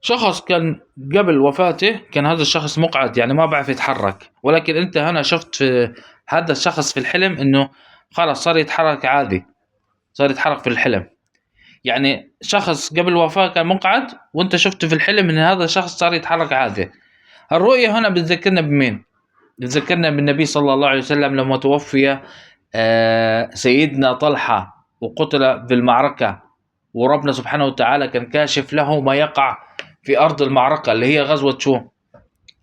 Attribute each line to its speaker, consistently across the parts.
Speaker 1: شخص كان قبل وفاته كان هذا الشخص مقعد، يعني ما بعرف يتحرك، ولكن انت هنا شفت في هذا الشخص في الحلم انه خلاص صار يتحرك عادي، صار يتحرك في الحلم. يعني شخص قبل الوفاة كان مقعد وانت شفته في الحلم ان هذا الشخص صار يتحرك عادي. الرؤية هنا بتذكرنا بمين؟ بتذكرنا بالنبي صلى الله عليه وسلم لما توفي سيدنا طلحة وقتل في المعركة، وربنا سبحانه وتعالى كان كاشف له ما يقع في أرض المعركة اللي هي غزوة شو؟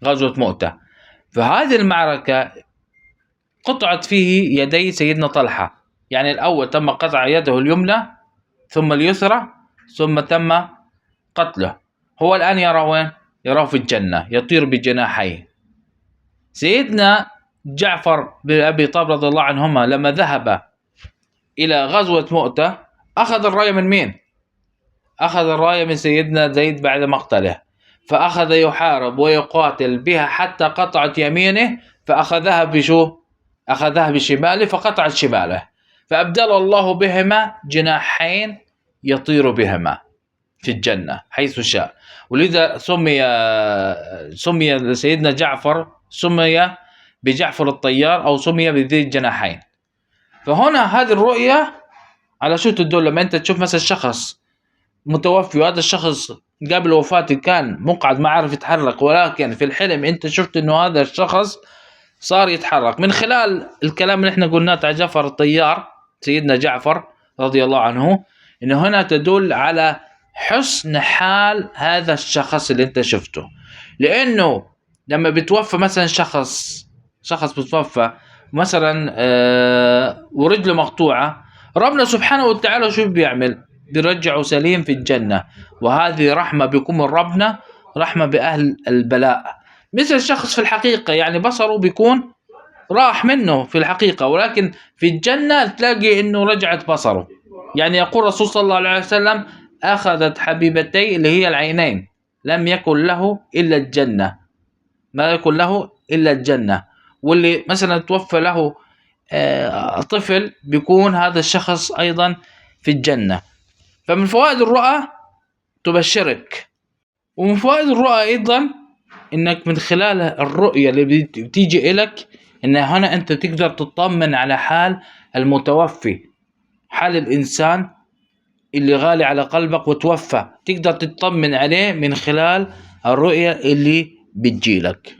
Speaker 1: غزوة مؤتة. فهذه المعركة قطعت فيه يدي سيدنا طلحة، يعني الأول تم قطع يده اليمنى ثم اليسرى ثم تم قتله. هو الآن يرى وين؟ يراه في الجنة يطير بجناحيه. سيدنا جعفر بن أبي طالب رضي الله عنهما لما ذهب إلى غزوة مؤتة أخذ الراية من مين؟ أخذ الراية من سيدنا زيد بعد مقتله، فأخذ يحارب ويقاتل بها حتى قطعت يمينه، فأخذها بشو؟ أخذها بشماله فقطعت شماله، فأبدل الله بهما جناحين يطير بهما في الجنة حيث شاء. ولذا سمي سيدنا جعفر سمي بجعفر الطيار أو سمي بذي الجناحين. فهنا هذه الرؤية على شو تدل؟ لما أنت تشوف مثلا شخص متوفي وهذا الشخص قبل وفاته كان مقعد ما عرف يتحرك، ولكن في الحلم أنت شفت إنه هذا الشخص صار يتحرك من خلال الكلام اللي احنا قلناه تاع جعفر الطيار سيدنا جعفر رضي الله عنه، إنه هنا تدل على حسن حال هذا الشخص اللي انت شفته. لأنه لما بتوفى مثلا شخص بتوفى مثلا ورجله مقطوعة، ربنا سبحانه وتعالى شو بيعمل؟ بيرجعه سليم في الجنة، وهذه رحمة بكم من ربنا، رحمة بأهل البلاء. مثل الشخص في الحقيقة يعني بصره بيكون راح منه في الحقيقة، ولكن في الجنة تلاقي انه رجعت بصره. يعني يقول الرسول صلى الله عليه وسلم أخذت حبيبتي اللي هي العينين لم يكن له إلا الجنة، ما يكن له إلا الجنة. واللي مثلا توفى له طفل بيكون هذا الشخص أيضا في الجنة. فمن فوائد الرؤى تبشرك، ومن فوائد الرؤى أيضا إنك من خلال الرؤية اللي بتيجي إلك إن هنا أنت تقدر تطمن على حال المتوفي، حال الإنسان اللي غالي على قلبك وتوفى، تقدر تطمن عليه من خلال الرؤية اللي بتجيلك.